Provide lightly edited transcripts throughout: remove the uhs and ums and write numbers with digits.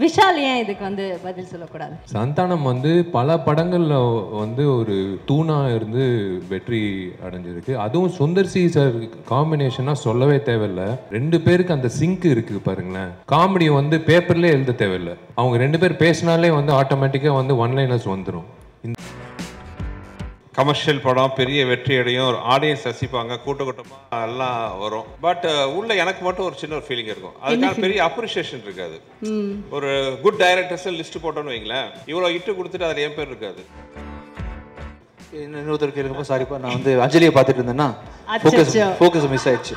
விஷால் ஏன் இதுக்கு வந்து பதில் சொல்லக்கூடாது? சந்தானம் வந்து பல படங்கள்ல வந்து ஒரு தூணா இருந்து வெற்றி அடைஞ்சிருக்கு. அதுவும் சுந்தர் சி சார் காம்பினேஷனா சொல்லவே தேவையில்ல. 2 பேருக்கு அந்த சிங்க் இருக்கு பாருங்களேன். காமெடி வந்து பேப்பர்லயே எழுத தேவையில்லை. அவங்க 2 பேர் பேசினாலே வந்து ஆட்டோமேட்டிக்கா வந்து ஒன்லைனர்ஸ் வந்துடும். கமர்ஷியல் படம் பெரிய வெற்றி அடையும், ஆடியன்ஸ் ரசிப்பாங்க, கூட்டமாக எல்லாம் வரும். பட் உள்ள எனக்கு மட்டும் ஒரு சின்ன ஒரு ஃபீலிங் இருக்கும். அதுக்கான பெரிய அப்ரிசியேஷன் இருக்காது. ஒரு குட் டைரக்டர்ஸ் லிஸ்ட் போட்டோன்னு வைங்களேன், இவ்வளோ இட்டு கொடுத்துட்டு அதில் என் பேர் இருக்காது. இன்னொருத்தர் கேளுங்கப்பா. சாரிப்பா, நான் வந்து அஞ்சலியை பார்த்துட்டு இருந்தேன்னா ஃபோக்கஸ் மிஸ் ஆயிடுச்சு.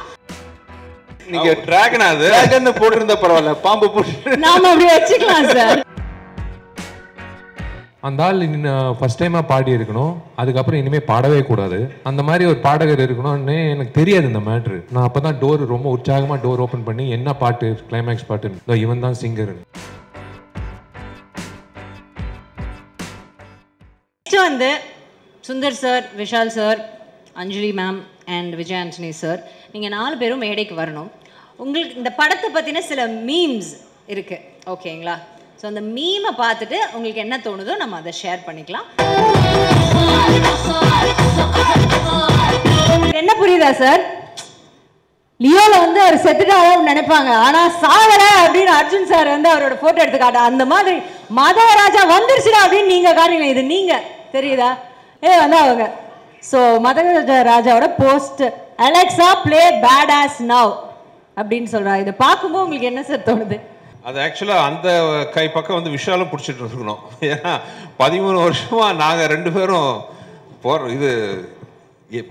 நீங்க டிராகன் அது டிராகன் போட்டிருந்தா பரவாயில்ல, பாம்பு போட்டு நாம அப்படி வச்சுக்கலாம் சார். அந்த ஆள் ஃபர்ஸ்ட் டைமாக பாடி இருக்கணும், அதுக்கப்புறம் இனிமேல் பாடவே கூடாது. அந்த மாதிரி ஒரு பாடகர் இருக்கணும்னு எனக்கு தெரியாது இந்த மேட்ரு. நான் அப்போ தான் டோர் ரொம்ப உற்சாகமாக டோர் ஓப்பன் பண்ணி என்ன பாட்டு கிளைமேக்ஸ் பாட்டு இவன் தான் சிங்கர். வந்து Sundar sir, Vishal sir, Anjali ma'am and Vijay Antony sir, நீங்கள் 4 பேரும் மேடைக்கு வரணும். உங்களுக்கு இந்த படத்தை பற்றின சில மீம்ஸ் இருக்கு, ஓகேங்களா? ஸோ அந்த மீமை பார்த்துட்டு உங்களுக்கு என்ன தோணுதோ நம்ம அதை ஷேர் பண்ணிக்கலாம். என்ன புரியுதா சார்? லியோல வந்து அவர் செத்துட்டாலும் நினைப்பாங்க, ஆனா சாகல அப்படின்னு அர்ஜுன் சார் வந்து அவரோட போட்டோ எடுத்து காட்ட, அந்த மாதிரி மதகராஜா வந்துருச்சுடா அப்படின்னு நீங்க காட்டுங்க. இது நீங்க தெரியுதா? வந்து அவங்க ஸோ மதகராஜாவோட post Alexa play badass now அப்படின்னு சொல்றா. இதை பார்க்கும்போது உங்களுக்கு என்ன சார் தோணுது? அது ஆக்சுவலாக அந்த கை பக்கம் வந்து விஷாலும் பிடிச்சிட்டு இருக்கணும். ஏன்னா 13 வருஷமா நாங்கள் 2 பேரும் இது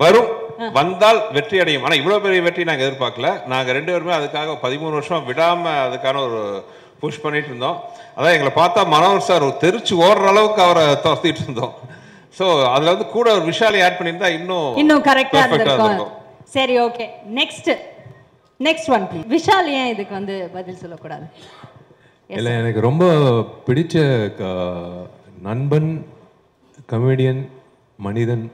வரும் வந்தால் வெற்றி அடையும். ஆனால் இவ்வளோ பெரிய வெற்றி நாங்கள் எதிர்பார்க்கல. நாங்கள் 2 பேருமே அதுக்காக 13 வருஷமா விடாமல் அதுக்கான ஒரு புஷ் பண்ணிட்டு இருந்தோம். அதான் எங்களை பார்த்தா மனோகர் சார் தெரிச்சு ஓடுற அளவுக்கு அவரை துரத்திட்டு இருந்தோம். ஸோ அதில் வந்து கூட ஒரு விஷாலை ஆட் பண்ணியிருந்தா இன்னும் கரெக்டாக இருக்கும். சரி, okay. Next one please. Vishal ஏன் இதுக்கு வந்து பதில் சொல்லக்கூடாது? இல்லை, எனக்கு ரொம்ப பிடிச்ச நண்பன் கமெடியன் மனிதன்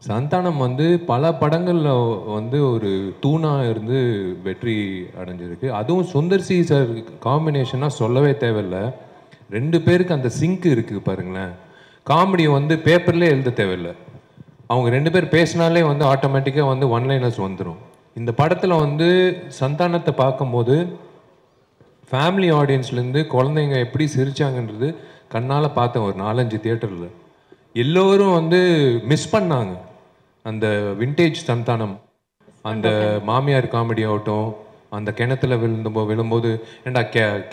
சந்தானம் வந்து பல படங்களில் வந்து ஒரு தூணாக இருந்து வெற்றி அடைஞ்சிருக்கு. அதுவும் சுந்தர் சி சார் காம்பினேஷனாக சொல்லவே தேவையில்லை. 2 பேருக்கு அந்த சிங்க் இருக்குது பாருங்களேன். காமெடி வந்து பேப்பர்லேயே எழுத தேவையில்லை. அவங்க 2 பேர் பேசினாலே வந்து ஆட்டோமேட்டிக்காக வந்து ஒன்லைனர்ஸ் வந்துடும். இந்த படத்தில் வந்து சந்தானத்தை பார்க்கும்போது ஃபேமிலி ஆடியன்ஸ்லேருந்து குழந்தைங்க எப்படி சிரிச்சாங்கன்றது கண்ணால் பார்த்தேன். ஒரு 4-5 தியேட்டரில் எல்லோரும் வந்து மிஸ் பண்ணாங்க அந்த விண்டேஜ் சந்தானம். அந்த மாமியார் காமெடி ஆகட்டும், அந்த கிணத்துல விழும்போது ஏண்டா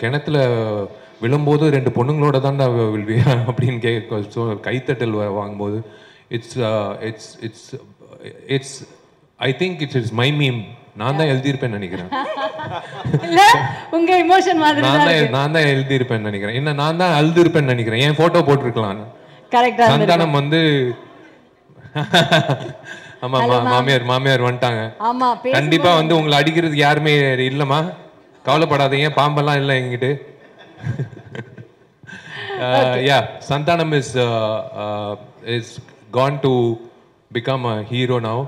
கிணத்துல விழும்போது 2 பொண்ணுங்களோட தான்டா விழுவியா அப்படின்னு கைத்தட்டல் வாங்கும்போது it's I think it's my meme. நான் தான் எழுதியிருப்பேன்னு நினைக்கிறேன். உங்க எமோஷன் மாதிரி நான் தான் எழுதியிருப்பேன்னு நினைக்கிறேன். என்ன நான் தான் எழுதியிருப்பேன்னு நினைக்கிறேன். என் போட்டோ போட்டிருக்கலாம். சந்தானம் வந்து ஆமா மாமியார் வந்துட்டாங்க. கண்டிப்பா வந்து உங்களை அடிக்கிறதுக்கு யாருமே இல்லம்மா, கவலைப்படாதீங்க, பாம்பெல்லாம் இல்லை எங்கிட்டு. Santhanam is gone to become a hero now.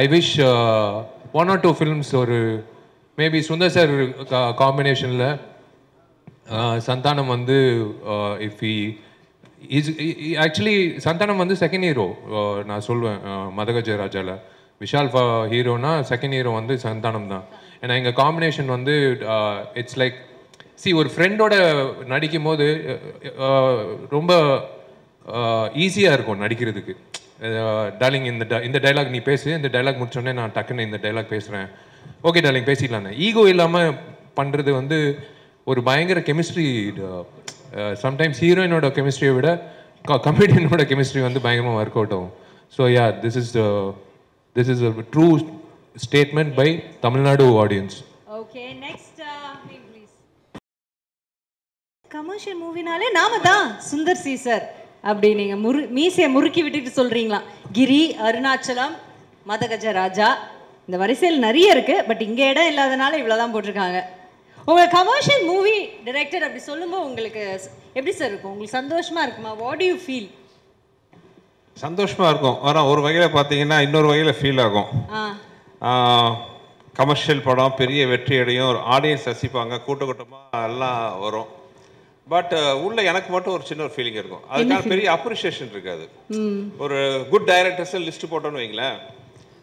I wish 1 or 2 films or maybe Sundar sir combination la Santhanam vandu if he actually Santhanam vandu second hero na solven Madagaja Rajala. Vishal hero na second hero vandu Santhanam da. And inga combination vandu it's like see ஒரு ஃப்ரெண்டோட நடிக்கும் போது ரொம்ப ஈஸியாக இருக்கும் நடிக்கிறதுக்கு. Darling இந்த dialogue நீ பேசு, இந்த டைலாக் முடிச்சோடனே நான் டக்குன்னு இந்த டைலாக் பேசுகிறேன், ஓகே டார்லிங் பேசிடலான்னு. ஈகோ இல்லாமல் பண்ணுறது வந்து ஒரு பயங்கர கெமிஸ்ட்ரி. சம்டைம்ஸ் ஹீரோயினோட கெமிஸ்ட்ரியை விட கமெடியனோட கெமிஸ்ட்ரி வந்து பயங்கரமாக ஒர்க் அவுட் ஆகும். So this is a true statement by Tamil Nadu audience. Okay, next please. Commercial மூவினாலே நாம தான் சுந்தர் சி சார் அப்படி நீங்க மீசையை முறுக்கி விட்டுட்டு சொல்றீங்களா? கிரி, அருணாச்சலம், மதகஜ ராஜா, இந்த வரிசையில் நிறைய இருக்கு. பட் இங்க இடம் இல்லாதனால இவ்வளவுதான் போட்டிருக்காங்க. உங்க கமர்ஷியல் மூவி டைரக்டர் அப்படி சொல்லும்போது உங்களுக்கு எப்படி சார் இருக்கும்? உங்களுக்கு சந்தோஷமா இருக்குமா? What to you feel? சந்தோஷமா இருக்கும். ஆனால் ஒரு வகையில் பார்த்தீங்கன்னா இன்னொரு வகையில் ஃபீல் ஆகும். கமர்ஷியல் படம் பெரிய வெற்றி அடையும், ஆடியன்ஸ் ரசிப்பாங்க, கூட்டமாக எல்லாம் வரும். பட் உள்ள எனக்கு மட்டும் ஒரு சின்ன ஒரு ஃபீலிங் இருக்கும். அதுக்கான பெரிய அப்ரிஷியேஷன் இருக்காது. ஒரு குட் டைரக்டர்ஸ் லிஸ்ட் போட்டோன்னு வைங்களேன்,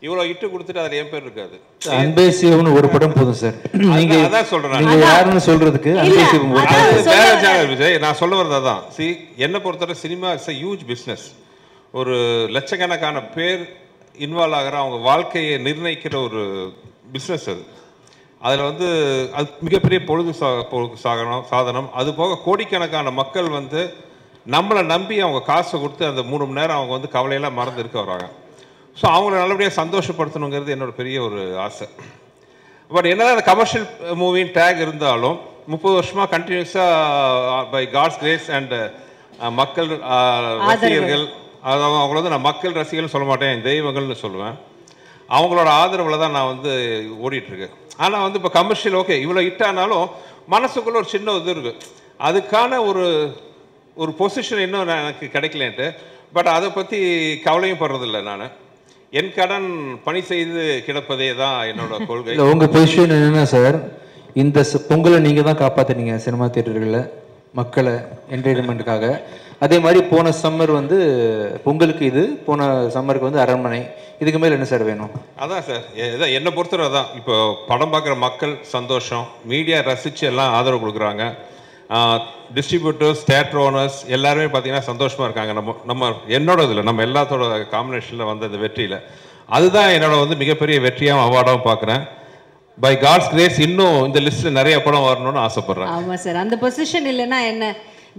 இவ்வளோ இட்டு கொடுத்துட்டு அதில் என் பேர் இருக்காது. அன்பே சிவம்னு ஒரு படம் போதும் சார். நீங்க அதான் சொல்றேன், நீங்க யாருன்னு சொல்றதுக்கு அன்பே சிவம் ஒரு படம். விஜய், நான் சொல்ல வரது அதான். சி, என்னை பொறுத்தவரை cinema is a huge business. ஒரு லட்சக்கணக்கான பேர் இன்வால்வ் ஆகிற, அவங்க வாழ்க்கையை நிர்ணயிக்கிற ஒரு பிஸ்னஸ் அது. அதில் வந்து அது மிகப்பெரிய பொழுது சாதனம். அது போக கோடிக்கணக்கான மக்கள் வந்து நம்மளை நம்பி அவங்க காசை கொடுத்து அந்த 3 மணி நேரம் அவங்க வந்து கவலையெல்லாம் மறந்து இருக்க வராங்க. ஸோ அவங்கள நல்லபடியாக சந்தோஷப்படுத்தணுங்கிறது என்னோட பெரிய ஒரு ஆசை. பட் என்னதான் அந்த கமர்ஷியல் மூவின் டேக் இருந்தாலும் 30 வருஷமாக கண்டினியூஸாக பை காட்ஸ் கிரேஸ் அண்ட் மக்கள் ரசிகர்கள், அதாவது அவங்கள வந்து நான் மக்கள் ரசிகர்கள் சொல்ல மாட்டேன், தெய்வங்கள்னு சொல்லுவேன். அவங்களோட ஆதரவில் தான் நான் வந்து ஓடிட்டுருக்கேன். ஆனால் வந்து இப்போ கமர்ஷியல் ஓகே இவ்வளோ ஹிட்டானாலும் மனசுக்குள்ளே ஒரு சின்ன இது இருக்குது. அதுக்கான ஒரு பொசிஷன் இன்னும் எனக்கு கிடைக்கலன்ட்டு. பட் அதை பற்றி கவலையும் படுறதில்லை. நான் என் கடன் பணி செய்து கிடப்பதே தான் என்னோட கொள்கை. உங்கள் பொசிஷன் என்னென்னா சார், இந்த பொங்கலை நீங்கள் தான் காப்பாற்றினீங்க சினிமா தியேட்டர்களில் மக்களை என்டர்டெயின்மெண்ட்டுக்காக. அதே மாதிரி போன சம்மர் வந்து பொங்கலுக்கு இது, போன சம்மருக்கு வந்து அரண்மனை. இதுக்கு மேலே என்ன சார் வேணும்? அதான் சார், இதான் என்னை பொறுத்தவரை தான். இப்போ படம் பார்க்குற மக்கள் சந்தோஷம், மீடியா ரசித்து எல்லாம் ஆதரவு கொடுக்குறாங்க, டிஸ்ட்ரிபியூட்டர்ஸ், தியேட்டர் ஓனர்ஸ் எல்லாருமே பார்த்தீங்கன்னா சந்தோஷமாக இருக்காங்க. நம்ம என்னோட இதில் நம்ம எல்லாத்தோட காம்பினேஷனில் வந்த இந்த வெற்றியில் அதுதான் என்னோட வந்து மிகப்பெரிய வெற்றியாகவும் அவார்டாகவும் பார்க்குறேன். பை காட்ஸ் கிரேஸ் இன்னும் இந்த லிஸ்ட்டில் நிறைய படம் வரணும்னு ஆசைப்பட்றேன். ஆமாம் சார், அந்த பொசிஷன் இல்லைன்னா என்ன,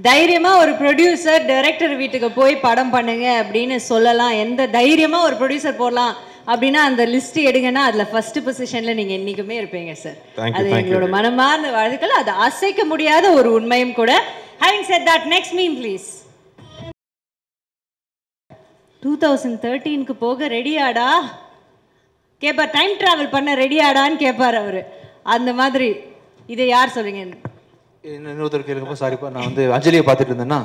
தைரியமாக ஒரு ப்ரொடியூசர் டைரக்டர் வீட்டுக்கு போய் படம் பண்ணுங்க அப்படின்னு சொல்லலாம். எந்த தைரியமாக ஒரு ப்ரொடியூசர் போடலாம் அப்படின்னா அந்த லிஸ்ட் எடுங்கன்னா அதில் ஃபர்ஸ்ட் பொசிஷனில் நீங்கள் என்றைக்குமே இருப்பீங்க சார். அது எங்களோட மனமார்ந்த வாழ்த்துக்கள். அது அசைக்க முடியாத ஒரு உண்மையும் கூட. Having said that, next meme please. 2013க்கு போக ரெடியாடா கேட்பார், டைம் டிராவல் பண்ண ரெடியாடான்னு கேட்பார் அவர். அந்த மாதிரி இதை யார் சொல்றீங்க? இன்னொருத்தர் கேளுங்கப்பா. சாரிப்பா, நான் வந்து அஞ்சலியை பார்த்துட்டு இருந்தேன்னா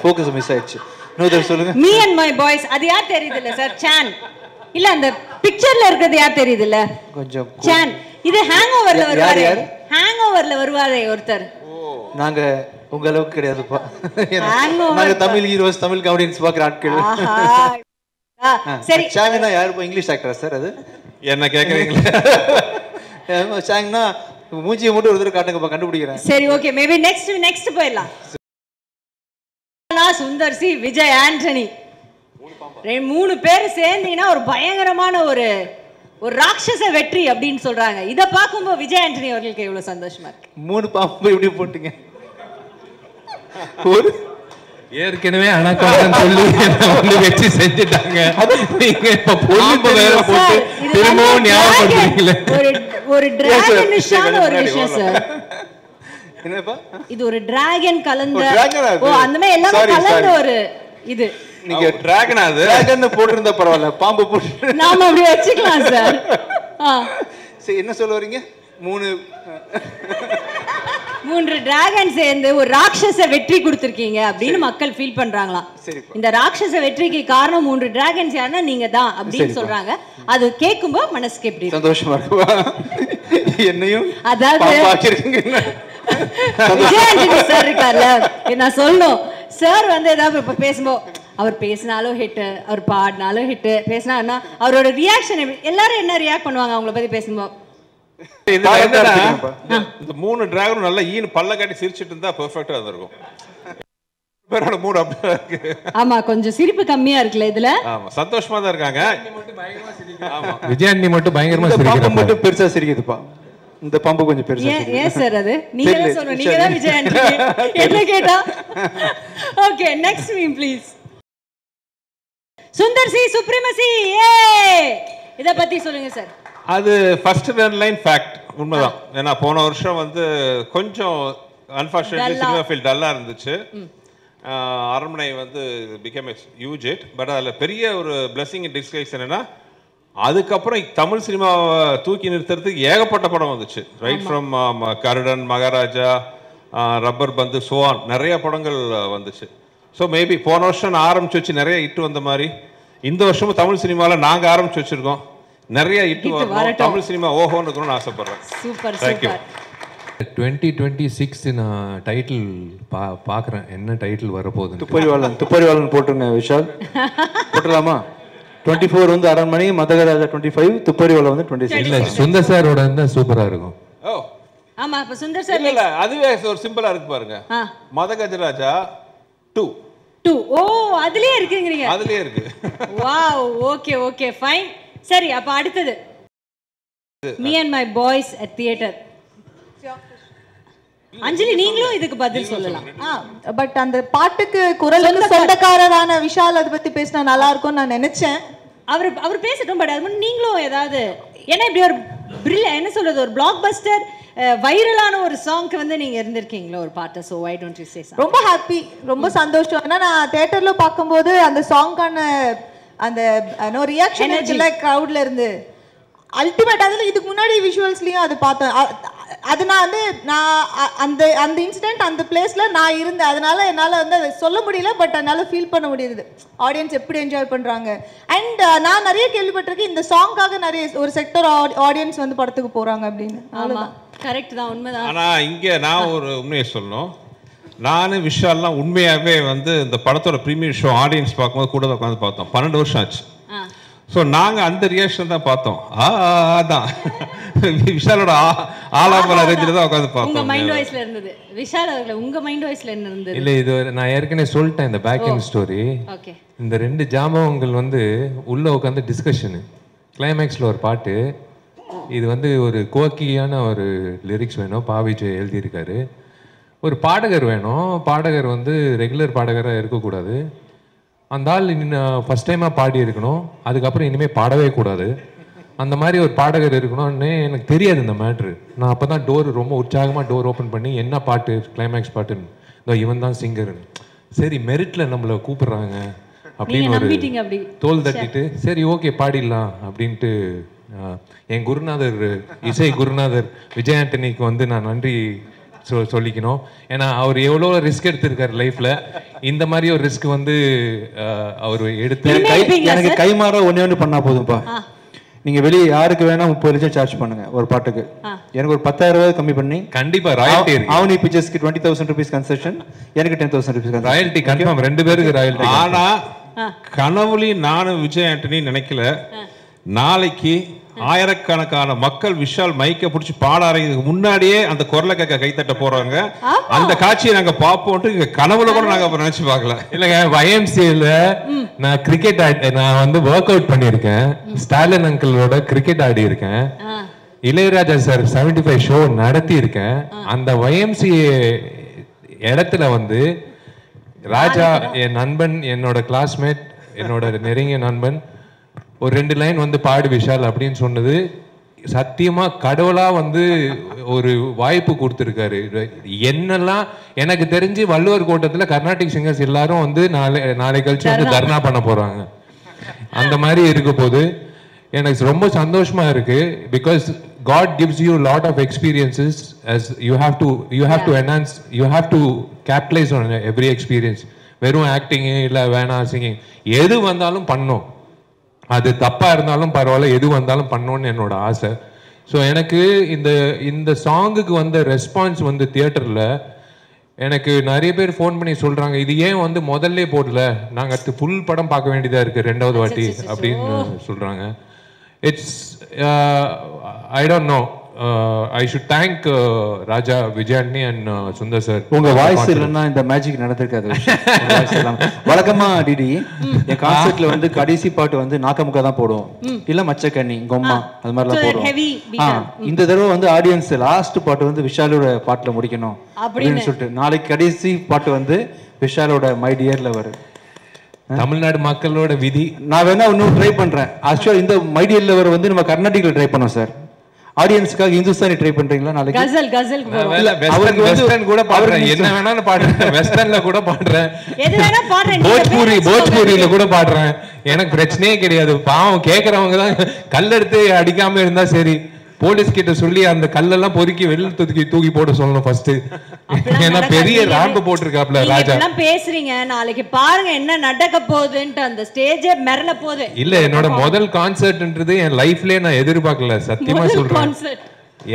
ஃபோக்கஸ் மிஸ் ஆயிடுச்சு. இன்னொருத்தர் சொல்லுங்க. மீ அண்ட் மை பாய்ஸ், அது யார் தெரியுது இல்ல சார்? சான் இல்ல, அந்த பிக்சர்ல இருக்கிறது யார் தெரியுது இல்ல? கொஞ்சம் சான். இது ஹேங் ஓவர்ல வருவாரு. ஹேங் ஓவர்ல வருவாரே ஒருத்தர். நாங்க உங்க அளவுக்கு கிடையாதுப்பா. நாங்க தமிழ் ஹீரோஸ், தமிழ் காமெடியன்ஸ் பார்க்குற ஆட்கள். சரி, சாங்னா யாருப்பா? இங்கிலீஷ் ஆக்டரா சார்? அது என்ன கேக்குறீங்களா? சாங்னா மூஞ்சியை மட்டும் ஒரு தடவை காட்டுங்கப்பா, கண்டுபிடிக்கிறேன். சரி, ஓகே, மேபி நெக்ஸ்ட் போயிடலாம். சுந்தர் சி, விஜய் ஆண்டனி, 3 பேர் சேர்ந்தீங்கன்னா ஒரு பயங்கரமான ஒரு ராட்சச வெற்றி அப்படின்னு சொல்றாங்க. இத பாக்கும்போது விஜய் ஆண்டனி அவர்களுக்கு எவ்வளவு சந்தோஷமா இருக்கு. 3 பாம்பு எப்படி போட்டீங்க? ஒரு ஏற்கனவே அனகான்னு சொல்லி வந்து வெச்சு செஞ்சுட்டாங்க. நீங்க இப்ப பாம்பு வேற போட்டு திரும்பவும் ஞாபகப்படுத்துறீங்களே. ஒரு டிராகனிஷான ஒரு விஷயம் சார். என்னப்பா இது? ஒரு டிராகன் கலந்த, அந்த மாதிரி எல்லாமே கலந்த ஒரு இது. நீங்க டிராகன் அது டிராகன் போட்டுருந்தா பரவாயில்ல, பாம்பு போட்டு நாம அப்படி வச்சுக்கலாம் சார். சரி, என்ன சொல்ல வரீங்க? 3 டிராகன் சேர்ந்து ஒரு ராட்சச வெற்றி கொடுத்திருக்கீங்க அப்படின்னு மக்கள் ஃபீல் பண்றாங்களாம். இந்த ராட்சச வெற்றிக்கு காரணம் 3 டிராகன்ஸ் யாருன்னா நீங்க தான் அப்படின்னு சொல்றாங்க. அது கேட்கும்போது மனசுக்கு எப்படி சந்தோஷமா இருக்குவா? என்னையும் அதாவது விஜயாண்டனி சார் இருக்கார்ல, நான் சொல்லணும் சார் வந்து ஏதாவது இப்ப பேசும்போது அவர் பேசினாலும் ஹிட், அவர் பாடினாலும் ஹிட், பேசினா அவரோட ரியாக்ஷன் எல்லாரும் என்ன ரியாக்ட் பண்ணுவாங்க அவங்கள பத்தி பேசும்போது? இந்த 3 டிராகனும் நல்லா ஈனு பல்ல காட்டி சிரிச்சிட்டு இருந்தா பெர்ஃபெக்ட்டா இருந்திருக்கும். பேரோட மூட் அப்படியே இருக்கு. ஆமா, கொஞ்சம் சிரிப்பு கம்மியா இருக்குல இதுல. ஆமா, சந்தோஷமா தான் இருக்காங்க. ஆமா, விஜயாண்டி மட்டும் பயங்கரமா சிரிக்கிறாங்க. பாம்பு மட்டும் பெருசா சிரிக்குதுப்பா. இந்த பாம்பு கொஞ்சம் பெருசா சிரிக்குது. ஏன் சார் அது? நீங்க தான் சொல்லணும், நீங்க தான் விஜயாண்டி. என்ன கேட்டா? Okay, next meme please. Sundar C supremacy, இத பத்தி சொல்லுங்க சார். அது ஃபர்ஸ்ட் லைன் ஃபேக்ட், உண்மைதான். ஏன்னா போன வருஷம் வந்து கொஞ்சம் அன்ஃபார்ச்சுனேட்லி சினிமா ஃபீல்ட் டல்லா இருந்துச்சு. அரண்மனை வந்து become a huge hit. But அதில் பெரிய ஒரு பிளெஸிங் இன் டிஸ்கைஸ் என்னன்னா, அதுக்கப்புறம் தமிழ் சினிமாவை தூக்கி நிறுத்துறதுக்கு ஏகப்பட்ட படம் வந்துச்சு. Right from Garudan, Maharaja, rubber பந்து, சோவான், நிறைய படங்கள் வந்துச்சு. ஸோ மேபி போன வருஷம் நான் ஆரம்பிச்சு வச்சு நிறைய ஹிட் வந்த மாதிரி இந்த வருஷமும் தமிழ் சினிமாவில் நாங்கள் ஆரம்பிச்சு வச்சுருக்கோம். நிறைய ஹிட் வரணும், தமிழ் சினிமா ஓஹோன்னு இருக்கணும்னு ஆசைப்படுறேன். Super thank you. சூப்பர். 2026 நான் டைட்டில் பார்க்குறேன், என்ன டைட்டில் வரப்போகுது. துப்பறிவாளன் போட்டுருங்க விஷால், போட்டுடலாமா? 24 வந்து அரண்மனை, மதகராஜா 25, துப்பறிவாளன் வந்து 26. இல்லை, சுந்தர் சாரோட இருந்தால் சூப்பராக இருக்கும். ஓ ஆமா, அப்ப சுந்தர் சார் இல்ல அதுவே ஒரு சிம்பிளா இருக்கு பாருங்க. மதகஜராஜா 2. ஓ அதுலயே இருக்குங்கறீங்க. அதுலயே இருக்கு. Wow, okay okay fine. சரி, அப்ப அடுத்தது me and my boys at theatre. Anjali, நீங்களும் இதுக்கு பதில் சொல்லலாம். பட் அந்த பாட்டுக்கு குரலுக்கு சொந்தக்காரரான விஷால் அதை பத்தி பேசினா நல்லா இருக்கும்னு நான் நினைச்சேன். அவர் பேசட்டும். பட் அது மாதிரி நீங்களும் ஏதாவது, ஏன்னா இப்படி ஒரு என்ன சொல்றது, ஒரு பிளாக் பஸ்டர் வைரலான ஒரு சாங்க்கு வந்து நீங்க இருந்திருக்கீங்களா ஒரு பாட்டு. So why don't you say something? ரொம்ப ஹாப்பி, ரொம்ப சந்தோஷம். ஏன்னா நான் தியேட்டர்ல பார்க்கும்போது அந்த சாங்கான அந்த ரியாக்ஷன் இருக்குல்ல க்ரௌட்ல இருந்து அல்டிமேட். அதில் இதுக்கு முன்னாடி விஷுவல்ஸ்லயும் அது பார்த்தேன். அது நான் அந்த அந்த இன்சிடென்ட் அந்த பிளேஸ்ல நான் இருந்தேன். அதனால என்னால் வந்து அதை சொல்ல முடியல, பட் என்னால் ஃபீல் பண்ண முடியுது ஆடியன்ஸ் எப்படி என்ஜாய் பண்றாங்க. அண்ட் நான் நிறைய கேள்விப்பட்டிருக்கேன் இந்த சாங்காக நிறைய ஒரு செக்டர் ஆடியன்ஸ் வந்து படத்துக்கு போறாங்க அப்படின்னு. அவ்வளோதான், கரெக்ட் தான், உண்மைதான். ஆனா இங்க நான் ஒரு உண்மையை சொல்லணும். நானும் விஷால்லாம் உண்மையாகவே வந்து இந்த படத்தோட ப்ரீமியர் ஷோ ஆடியன்ஸ் பார்க்கும்போது கூட உட்காந்து பார்த்தோம். 12 வருஷம் ஆச்சு. ஸோ நாங்கள் அந்த ரியாக்ஷன் தான் பார்த்தோம். அதான் விஷாலோட ஆலாபல ரேஞ்சில் தான் உட்காந்து பார்த்தோம். உங்க மைண்ட் வாய்ஸ்ல இருந்தது விஷால் அவர்களே, உங்க மைண்ட் வாய்ஸ்ல என்ன இருந்தது? இல்லை, இது நான் ஏற்கனவே சொல்லிட்டேன் இந்த பேக் எண்ட் ஸ்டோரி. ஓகே. இந்த 2 ஜாமங்கள் வந்து உள்ள உட்காந்து டிஸ்கஷனு, கிளைமேக்ஸில் ஒரு பாட்டு. இது வந்து ஒரு கோக்கியான ஒரு லிரிக்ஸ் வேணும், பாவிஜய் எழுதியிருக்காரு. ஒரு பாடகர் வேணும், பாடகர் வந்து ரெகுலர் பாடகராக இருக்கக்கூடாது. அந்த ஆள் ஃபஸ்ட் டைமாக பாடி இருக்கணும், அதுக்கப்புறம் இனிமேல் பாடவே கூடாது. அந்த மாதிரி ஒரு பாடகர் இருக்கணும்னு எனக்கு தெரியாது இந்த மேட்ரு. நான் அப்போ தான் ரொம்ப உற்சாகமாக டோர் ஓப்பன் பண்ணி என்ன பாட்டு, கிளைமேக்ஸ் பாட்டுன்னு, இதோ இவன் தான் சிங்கர்னு. சரி, மெரிட்டில் நம்மளை கூப்பிட்றாங்க அப்படின்னு ஒரு தோல் தட்டிட்டு சரி ஓகே பாடிடலாம் அப்படின்ட்டு என் குருநாதர், இசை குருநாதர் விஜய் ஆண்டனிக்கு வந்து நான் நன்றி சொல்லிக்கணும். ஏன்னா அவர் எவ்வளோ ரிஸ்க் எடுத்திருக்காரு லைஃப்ல. இந்த மாதிரி ஒரு ரிஸ்க் வந்து அவர் எடுத்து எனக்கு கைமாற ஒண்ணு பண்ணா போதும்பா. நீங்க வெளியே யாருக்கு வேணா 30 லட்சம் சார்ஜ் பண்ணுங்க ஒரு பாட்டுக்கு, எனக்கு ஒரு 10,000 ரூபாய் கம்மி பண்ணி கண்டிப்பா ராயல்டி இருக்கு. ஆவணி பிக்சர்ஸ்க்கு 20,000 rupees கன்செஷன், எனக்கு 10,000 rupees ராயல்டி கன்ஃபார்ம், 2 பேருக்கு ராயல்டி. ஆனா கனவுலையும் நானும் விஜய் ஆண்டனி நினைக்கல நாளைக்கு ஆயிரக்கணக்கான மக்கள் விஷால் மைக்க பிடிச்சி பாட ஆரம்பிக்கிறதுக்கு முன்னாடியே அந்த குரலை கேட்க கைத்தட்ட போறாங்க. அந்த காட்சியை நாங்க பார்ப்போம்ட்டு கனவுல கூட நாங்க அப்புறம் நினைச்சு பார்க்கல. இல்லங்க, YMCAல நான் கிரிக்கெட் நான் வந்து ஒர்க் அவுட் பண்ணியிருக்கேன். ஸ்டாலின் அங்கிளோட கிரிக்கெட் ஆடி இருக்கேன். இளையராஜா சார் 75 ஷோ நடத்தி இருக்கேன். அந்த YMCA இடத்துல வந்து ராஜா என் நண்பன், என்னோட கிளாஸ்மேட், என்னோட நெருங்கிய நண்பன் ஒரு 2 லைன் வந்து பாடு விஷால் அப்படின்னு சொன்னது சத்தியமா கடவுளா வந்து ஒரு வாய்ப்பு கொடுத்துருக்காரு. என்னெல்லாம் எனக்கு தெரிஞ்சு வள்ளுவர் கோட்டத்துல கர்நாடிக் சிங்கர்ஸ் எல்லாரும் வந்து நாளை கழிச்சு வந்து தர்ணா பண்ண போறாங்க. அந்த மாதிரி இருக்க போது எனக்கு ரொம்ப சந்தோஷமா இருக்கு. Because God gives you a lot of experiences as you have to enhance, you have to capitalize on every experience. வெறும் ஆக்டிங் இல்லை வேணா சிங்கிங் எது வந்தாலும் பண்ணோம், அது தப்பாக இருந்தாலும் பரவாயில்ல, எது வந்தாலும் பண்ணோன்னு என்னோட ஆசை. ஸோ எனக்கு இந்த சாங்குக்கு வந்த ரெஸ்பான்ஸ் வந்து தியேட்டரில் எனக்கு நிறைய பேர் ஃபோன் பண்ணி சொல்கிறாங்க, இது ஏன் வந்து முதல்ல போடல, நாங்கள் அடுத்து ஃபுல் படம் பார்க்க வேண்டியதாக இருக்குது 2வது வாட்டி அப்படின்னு சொல்கிறாங்க. It's I don't know, I should thank Raja, Vijayani and Sundar sir. உங்க வாய்ஸ் இல்லைன்னா இந்த மேஜிக் நடந்திருக்காது. வழக்கமா டிடி என் கான்செர்ட்ல வந்து கடைசி பாட்டு வந்து நாக்கமுக்கா தான் போடுவோம், இல்ல மச்சக்கண்ணி, கொம்மா, அது மாதிரிலாம் போடுவோம். இந்த தடவை வந்து ஆடியன்ஸ் லாஸ்ட் பாட்டு வந்து விஷாலோட பாட்டுல முடிக்கணும் அப்படின்னு சொல்லிட்டு நாளைக்கு கடைசி பாட்டு வந்து விஷாலோட மை டியர்ல வரும். தமிழ்நாடு மக்களோட விதி. நான் வேணா இன்னும் ட்ரை பண்றேன். ஆக்சுவலா இந்த மை டியர்ல வர வந்து நம்ம கர்நாடிக்ல ட்ரை பண்ணோம் சார். ஆடியன்ஸ்க்காக இந்துஸ்தானி ட்ரை பண்றீங்களா நாளைக்கு? கசல் வெஸ்டர்ன் கூட பாடுறேன், என்ன வேணாலும் பாடுறேன், வெஸ்டர்ன்ல கூட பாடுறேன், எது வேணா பாடுறேன், போஜ்பூரியில கூட பாடுறேன். எனக்கு பிரச்சனையே கிடையாது. பாவம் கேக்குறவங்க தான் கல்லெடுத்து அடிக்காம இருந்தா சரி. போலீஸ் கிட்ட சொல்லி அந்த கல்லெல்லாம் பொறுக்கி வெளில தூக்கி போட சொல்லணும் ஃபர்ஸ்ட். ஏன்னா பெரிய ராம்பு போட்டிருக்காப்ல ராஜா. எல்லாம் பேசுறீங்க, நாளைக்கு பாருங்க என்ன நடக்க போகுதுன்ட்டு, அந்த ஸ்டேஜே மிரள போகுது. இல்ல என்னோட முதல் கான்சர்ட்ன்றது என் லைஃப்லயே நான் எதிர்பார்க்கல, சத்தியமா சொல்றேன்.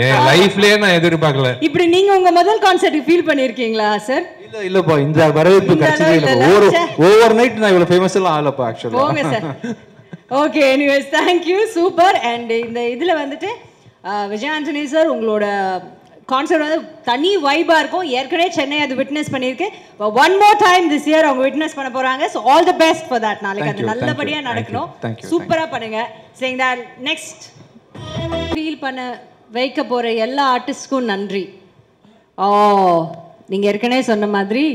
என் லைஃப்லயே நான் எதிர்பார்க்கல. இப்படி நீங்க உங்க முதல் கான்சர்ட் ஃபீல் பண்ணிருக்கீங்களா சார்? இல்லப்பா, இந்த வரவேற்பு கிடைச்சதே இல்ல. ஓவர் நைட் நான் இவ்வளவு ஃபேமஸ் எல்லாம் ஆகலப்பா ஆக்சுவலா. Okay sir. Okay, anyways thank you, super. And இந்த இதுல வந்துட்டு விஜய் ஆண்டனி சார் உங்களோட கான்சர்ட் வந்து தனி வைபா இருக்கும். ஏற்கனவே சென்னை அது விட்னஸ் பண்ணிருக்கு. One more time this year அவங்க விட்னஸ் பண்ண போறாங்க. So all the best for that. நாளைக்கு அது நல்லபடியா நடக்கணும். சூப்பரா பண்ணுங்க. சேயிங் தட் நெக்ஸ்ட் ஃபீல் பண்ண வைக்க போற எல்லா ஆர்டிஸ்ட்க்கும் நன்றி. நீங்க ஏற்கனவே சொன்ன மாதிரி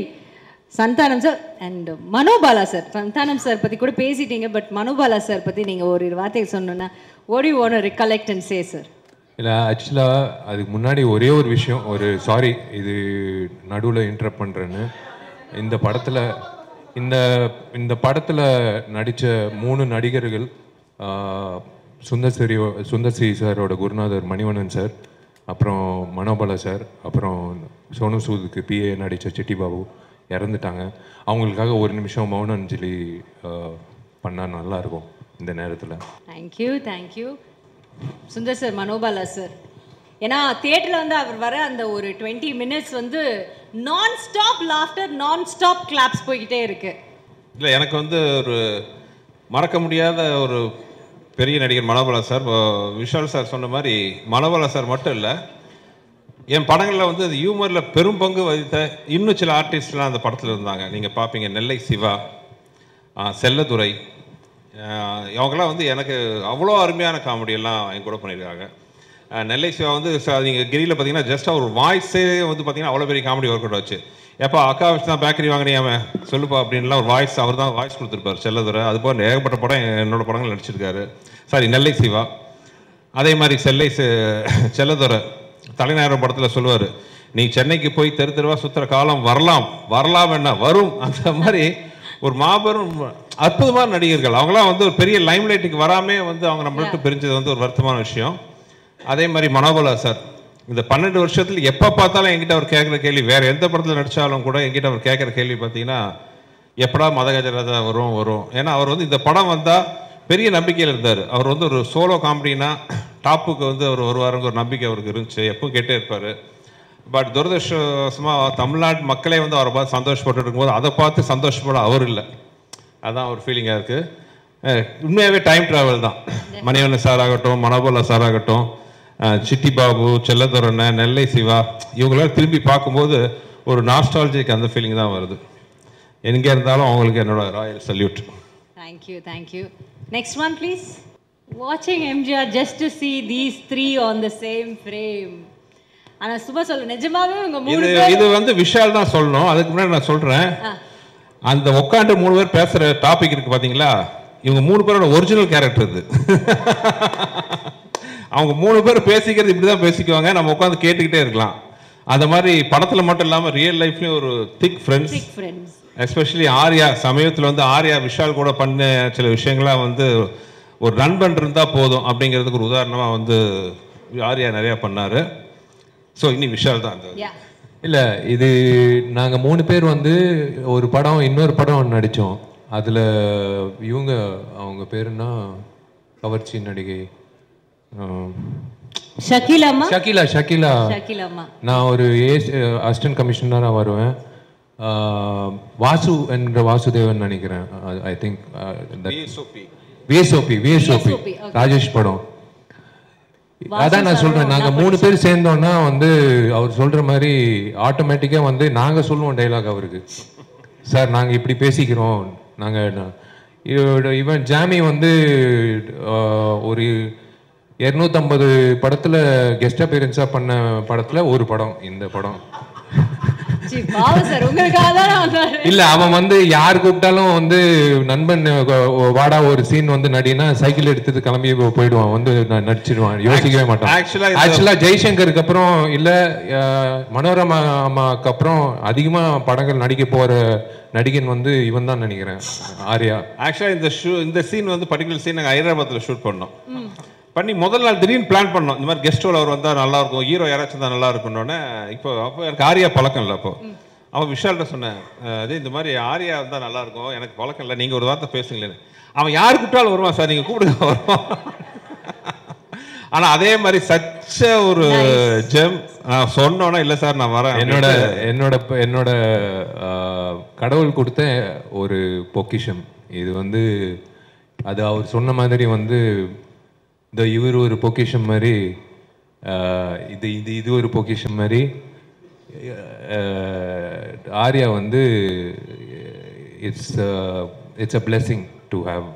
Santhanam sir and Manobala sir. Santhanam sir பத்தி கூட பேசிட்டீங்க, பட் மனோபாலா சார் பத்தி நீங்க ஒரு வார்த்தை சொன்னோன்னா what do you want to recollect and say sir? இல்லை ஆக்சுவலாக அதுக்கு முன்னாடி ஒரே ஒரு விஷயம், ஒரு சாரி இது நடுவில் இன்டரப்ட் பண்ணுறேன்னு. இந்த படத்தில் இந்த படத்தில் நடித்த 3 நடிகர்கள், சுந்தர்சி சாரோட குருநாதர் மணிவண்ணன் சார், அப்புறம் மனோபாலா சார், அப்புறம் சோனு சூதுக்கு பிஏ நடித்த சிட்டி பாபு இறந்துட்டாங்க. அவங்களுக்காக ஒரு நிமிஷம் மௌன அஞ்சலி பண்ணால் நல்லாயிருக்கும் இந்த நேரத்தில். Thank you Sundar sir, Manobala sir. ஏன்னா தியேட்டரில் வந்து அவர் வர அந்த ஒரு 20 minutes வந்து நான் ஸ்டாப் லாஃப்டர், நான் ஸ்டாப் கிளாப்ஸ் போய்கிட்டே இருக்கு. இல்லை எனக்கு வந்து ஒரு மறக்க முடியாத ஒரு பெரிய நடிகர் மனோபாலா சார். விஷால் சார் சொன்ன மாதிரி மனோபாலா சார் மட்டும் இல்லை, என் படங்களில் வந்து அது ஹியூமரில் பெரும் பங்கு வகித்த இன்னும் சில ஆர்டிஸ்ட்லாம் அந்த படத்தில் இருந்தாங்க. நீங்கள் பார்ப்பீங்க, நெல்லை சிவா, செல்லதுரை, இவங்கெல்லாம் வந்து எனக்கு அவ்வளோ அருமையான காமெடியெல்லாம் என் கூட பண்ணியிருக்காங்க. நெல்லை சிவா வந்து நீங்கள் கிரியில் பார்த்தீங்கன்னா ஜஸ்ட் அவர் வாய்ஸே வந்து பார்த்தீங்கன்னா அவ்வளோ பெரிய காமெடி ஒர்க் அவுட் வச்சு, எப்போ அக்கா வச்சு தான் பேக்கரி வாங்கினியாம சொல்லுப்பா அப்படின்லாம் ஒரு வாய்ஸ் அவர் தான் வாய்ஸ் கொடுத்துருப்பார் செல்லதுரை. அதுபோல் ஏகப்பட்ட படம் என்னோட படங்கள் நடிச்சிருக்காரு. சாரி, நெல்லை சிவா. அதே மாதிரி செல்லதுரை தலைநகரம் படத்தில் சொல்லுவார், நீ சென்னைக்கு போய் தெரு தெருவா சுற்றுற காலம் வரலாம் என்ன வரும். அந்த மாதிரி ஒரு மாபெரும் அற்புதமான நடிகர்கள். அவங்களாம் வந்து ஒரு பெரிய லைம் லைட்டுக்கு வராமே வந்து அவங்க நம்மள்ட்ட பிரிஞ்சது வந்து ஒரு வருத்தமான விஷயம். அதே மாதிரி மனோபாலா சார் இந்த 12 வருஷத்துல எப்போ பார்த்தாலும் என்கிட்ட அவர் கேட்குற கேள்வி, வேற எந்த படத்தில் நடித்தாலும் கூட என்கிட்ட அவர் கேட்குற கேள்வி பார்த்தீங்கன்னா, எப்படா மதகஜராஜா வரும். ஏன்னா அவர் வந்து இந்த படம் வந்தால் பெரிய நம்பிக்கையில் இருந்தார். அவர் வந்து ஒரு சோலோ காமெடினா டாப்புக்கு வந்து அவர் வருவாருங்க ஒரு நம்பிக்கை அவருக்கு இருந்துச்சு, எப்பவும் கேட்டே இருப்பார். பட் துரதிருஷ்டவசமாக தமிழ்நாட்டு மக்களே வந்து அவரை பார்த்து சந்தோஷப்பட்டு இருக்கும்போது அதை பார்த்து சந்தோஷப்பட அவர் இல்லை. அதுதான் ஒரு ஃபீலிங்காக இருக்குது. உண்மையாகவே டைம் ட்ராவல் தான். மணிவண்ணன் சார் ஆகட்டும், மனோபாலா சார் ஆகட்டும், சிட்டி பாபு, செல்லதுரை, நெல்லை சிவா, இவங்களாம் திரும்பி பார்க்கும்போது ஒரு நாஸ்டாலஜிக்கு அந்த ஃபீலிங் தான் வருது. எங்கே இருந்தாலும் அவங்களுக்கு என்னோட royal salute. Thank you. Next one please. வாட்சிங் MGR just to see these 3 on the same frame. ஆனா சுபா சொல்ல நிஜமாவே உங்க 3 பேர் இது வந்து விஷால் தான் சொல்லணும். அதுக்கு முன்னாடி நான் சொல்றேன், அந்த உட்காந்து 3 பேர் பேசுற டாபிக் இருக்கு பாத்தீங்களா, இவங்க 3 பேரோட ஒரிஜினல் கேரக்டர் இது. அவங்க 3 பேர் பேசிக்கிறது இப்படிதான் பேசிக்குவாங்க, நம்ம உட்காந்து கேட்டுக்கிட்டே இருக்கலாம். அந்த மாதிரி படத்துல மட்டும் இல்லாம ரியல் லைஃப்லயும் ஒரு திக் ஃப்ரெண்ட்ஸ். எஸ்பெஷலி ஆர்யா, சமயத்தில் வந்து ஆர்யா விஷால் கூட பண்ண சில விஷயங்கள்லாம் வந்து ஒரு நண்பன் இருந்தா போதும் அப்படிங்கிறதுக்கு ஒரு உதாரணமா வந்து ஆர்யா நிறைய பண்ணாரு. ஸோ இனி விஷால் தான். இல்லை, இது நாங்கள் 3 பேர் வந்து ஒரு படம் இன்னொரு படம் நடித்தோம். அதில் அவங்க பேருன்னா கவர்ச்சி நடிகை ஷக்கீலா. நான் ஒரு அசிஸ்டன்ட் கமிஷனராக வருவேன். வாசு என்ற வாசுதேவன் நினைக்கிறேன். ஐ திங்க் விஎஸ்ஓபி ராஜேஷ் படம். அதான் நான் சொல்றேன், நாங்க 3 பேர் சேர்ந்தோம்னா வந்து அவர் சொல்ற மாதிரி ஆட்டோமேட்டிக்கா வந்து நாங்க சொல்லுவோம் டைலாக் அவருக்கு, சார் நாங்க இப்படி பேசிக்கிறோம். நாங்க இவன் ஜாமி வந்து ஒரு 250 படத்துல கெஸ்ட் அப்பியரன்ஸா பண்ண படத்துல ஒரு படம் இந்த படம். இல்ல அவன் வந்து யார் கூப்பிட்டாலும் வந்து நண்பன் வாடா ஒரு சீன் வந்து நடினா சைக்கிள் எடுத்துட்டு கிளம்பி போயிடுவான், வந்து நடிச்சிடுவான், யோசிக்கவே மாட்டான். ஆக்சுவலா ஜெய்சங்கருக்கு அப்புறம் இல்ல மனோரமா அம்மாக்கு அப்புறம் அதிகமா படங்கள் நடிக்க போற நடிகன் வந்து இவன் தான் நினைக்கிறேன், ஆர்யா. ஆக்சுவலா இந்த சீன் வந்து பர்டிகுலர் சீன் நாங்கள் ஹைதராபாத்தில் ஷூட் பண்ணோம். பண்ணி முதல் நாள் திடீர்னு பிளான் பண்ணோம், இந்த மாதிரி கெஸ்ட் அவர் வந்தால் நல்லா இருக்கும், ஹீரோ யாராச்சும் இருந்தால் நல்லா இருக்குன்னொன்னே. அப்போ எனக்கு ஆரியா பழக்கம் இல்லை. அப்போ அவன் விஷால்கிட்ட சொன்னேன், அதே இந்த மாதிரி ஆரியா இருந்தால் நல்லா இருக்கும், எனக்கு பழக்கம் இல்லை, நீங்கள் ஒரு வார்த்தை பேசுங்களேன்னு. அவன் யார் கூப்பிட்டாலும் வருவான் சார், நீங்கள் கூப்பிடுங்க வருவான். ஆனால் அதே மாதிரி சச்ச ஒரு ஜெம் சொன்னோன்னா இல்லை சார் நான் வரேன். என்னோட கடவுள் கொடுத்த ஒரு பொக்கிஷம் இது வந்து. அது அவர் சொன்ன மாதிரி வந்து இவர் ஒரு பொக்கிஷம் மாதிரி, இது ஒரு பொக்கிஷம் மாதிரி. ஆர்யா வந்து it's a blessing to have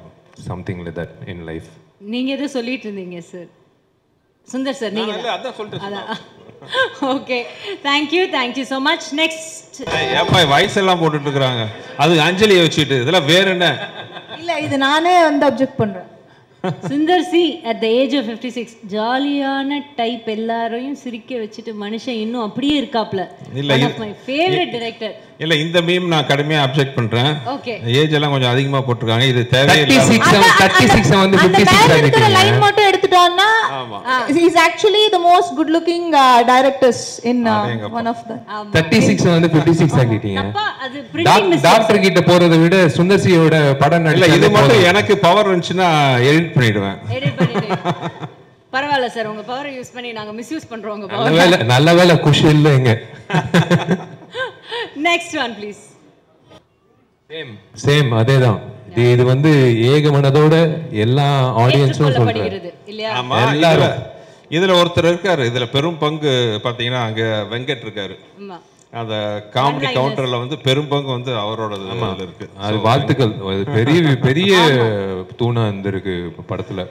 something like that in life. நீங்க எதை சொல்லிட்டு இருந்தீங்க சார்? சுந்தர் சார் நீங்க அதான் சொல்லிட்டு. Okay, thank you so much. Next ஏப்பா வயசெல்லாம் போட்டுட்டு இருக்காங்க, அது அஞ்சலியை வச்சுட்டு இதெல்லாம் வேற என்ன? இல்ல இது நானே வந்து அப்ஜெக்ட் பண்றேன். Sundar C at the age of 56 ஜாலியான டைப், எல்லாரையும் சிரிக்க வச்சுட்டு மனுஷன் இன்னும் அப்படியே இருக்காப்ல. இல்ல one of my favorite director. இல்ல இந்த மீம் நான் கடுமையா அப்செக்ட் பண்றேன். ஓகே, ஏஜ் எல்லாம் கொஞ்சம் அதிகமா போட்டுருக்காங்க, இது தேவையில்லை. 36 வந்து 56 ஆகிட்டீங்க. லைன் மட்டும் எடுத்துட்டோம்னா he is actually the most good looking directors in one of the 36 வந்து 56 ஆகிட்டீங்க. அப்பா அது printing mistake. டாக்டர் கிட்ட போறதை விட சுந்தர்சியோட படம் இல்ல இது மட்டும் எனக்கு பவர் இருந்துச்சுன்னா எடிட் பண்ணிடுவேன். எடிட் பண்ணிடுங்க. பரவாயில்ல சார், உங்க பவரை யூஸ் பண்ணி நாங்க மிஸ்யூஸ் பண்றோம் உங்க பவர். நல்ல வேளை குஷி இல்லைங்க. Next one please. சேம் அதேதான். இது வந்து ஏகமனதோட எல்லா ஆடியன்ஸும் சொல்றாங்க இல்லையா? ஆமா, எல்லாரும் இதுல ஒருத்தர் இருக்காரு, இதுல பெரும் பங்கு பாத்தீங்கன்னா அங்க வெங்கட் இருக்காரு. ஆமா, அந்த காமெடி கவுண்டர்ல வந்து பெரும் பங்கு வந்து அவரோட இருக்கு. அது வாழ்த்துக்கள். பெரிய தூணா இருந்திருக்கு படத்துல,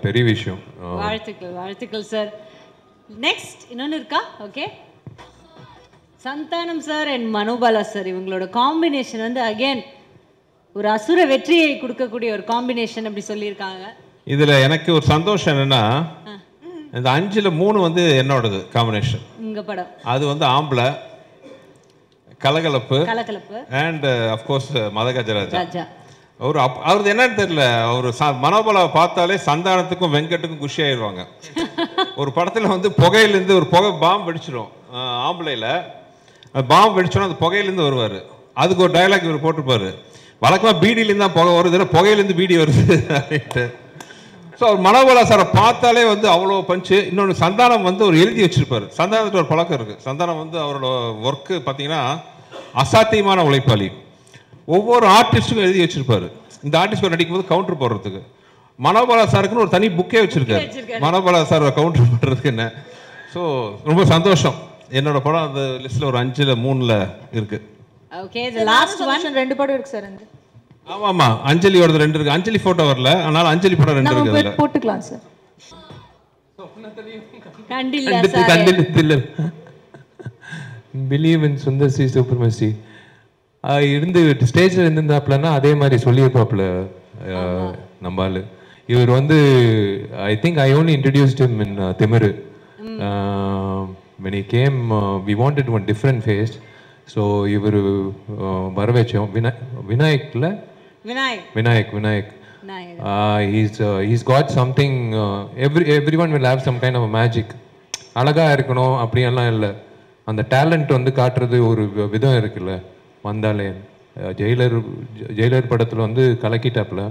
பெரிய விஷயம். வாழ்த்துக்கள் சார். நெக்ஸ்ட் இன்னொன்னு இருக்கா? Okay, Santhanam sir and Manobala sir, இவங்களோட காம்பினேஷன் வந்து அகைன் ஒரு அசுர வெற்றியை கொடுக்கக்கூடிய ஒரு காம்பினேஷன் அப்படி சொல்லியிருக்காங்க. இதுல எனக்கு ஒரு சந்தோஷம் என்னன்னா, இந்த 5ல் 3 வந்து என்னோடது காம்பினேஷன். உங்க படம் அது வந்து ஆம்பளை கலகலப்பு அண்ட் ஆஃப் கோர்ஸ் மதகஜராஜா. அவரது என்னன்னு தெரியல, அவர் மனோபலாவை பார்த்தாலே சந்தானத்துக்கும் வெங்கட்டுக்கும் குஷி ஆயிடுவாங்க. ஒரு படத்துல வந்து புகையிலேருந்து ஒரு புகை பாம்பு வெடிச்சிடும் ஆம்பளையில, பாம்பு வெடிச்சோன்னா அந்த புகையிலேருந்து வருவார். அதுக்கு ஒரு டைலாக் இவர் போட்டிருப்பாரு, வழக்கமாக பீடியிலேருந்து தான் புகை வருது, புகையிலேருந்து பீடி வருது அப்படின்ட்டு. ஸோ அவர் மனோபலா சாரை பார்த்தாலே வந்து அவ்வளோ பஞ்சு. இன்னொன்று சந்தானம் வந்து ஒரு எழுதி வச்சிருப்பாரு. சந்தானத்துக்கு ஒரு பழக்கம் இருக்குது. சந்தானம் வந்து அவரோட ஒர்க்கு பார்த்தீங்கன்னா அசாத்தியமான உழைப்பாளி. ஒவ்வொரு ஆர்டிஸ்ட்டுக்கும் எழுதி வச்சிருப்பாரு, இந்த ஆர்டிஸ்ட் நடிக்கும்போது கவுண்டர் போடுறதுக்கு. மனோபலா சாருக்குன்னு ஒரு தனி புக்கே வச்சிருக்காரு, மனோபலா சார் கவுண்டர் பண்ணுறதுக்கு என்ன. ஸோ ரொம்ப சந்தோஷம். என்னோட படம் அந்த லிஸ்ட்ல ஒரு 5ல் 3ல் இருக்கு. Okay, the last one. 2 படம் இருக்கு சார். ஆமா அஞ்சலியோட 2 இருக்கு. அஞ்சலி போட்டோ வரல, அதனால அஞ்சலி படம் 2 இருக்கு. அதுல போட்டுக்கலாம் சார். கண்டில்ல believe in Sundar C supremacy இருந்து ஸ்டேஜ்ல இருந்திருந்தாப்லன்னா அதே மாதிரி சொல்லியிருப்பாப்ல நம்பாலு. இவர் வந்து I think I only introduced him in Timiru. When he came, we wanted one different face. So இவர் வர வச்சோம். விநாயக்ல Vinayak he's got something. Everyone will have some kind of a magic. அழகா இருக்கணும் அப்படியெல்லாம் இல்லை, அந்த டேலண்ட் வந்து காட்டுறது ஒரு விதம் இருக்குல்ல. வந்தாலே ஜெயிலர் படத்தில் வந்து கலக்கிட்டாப்ல.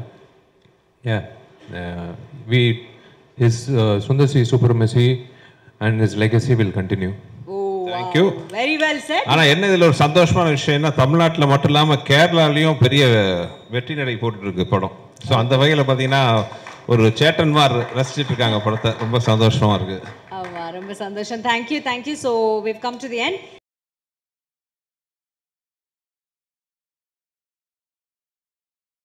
Sundar C supremacy and his legacy will continue. Thank you. Very well said. ஆனா என்ன இதுல ஒரு சந்தோஷமான விஷயம்னா, தமிழ்நாட்டுல மட்டும் இல்லாம கேரளாலயும் பெரிய வெற்றி நடை போட்டுட்டு இருக்கு படம். ஸோ அந்த வகையில பாத்தீங்கன்னா ஒரு சேட்டன்மார் ரசிச்சுட்டு இருக்காங்க படத்தை. ரொம்ப சந்தோஷமா இருக்கு. ரொம்ப சந்தோஷம். Thank you. So we've come to the end.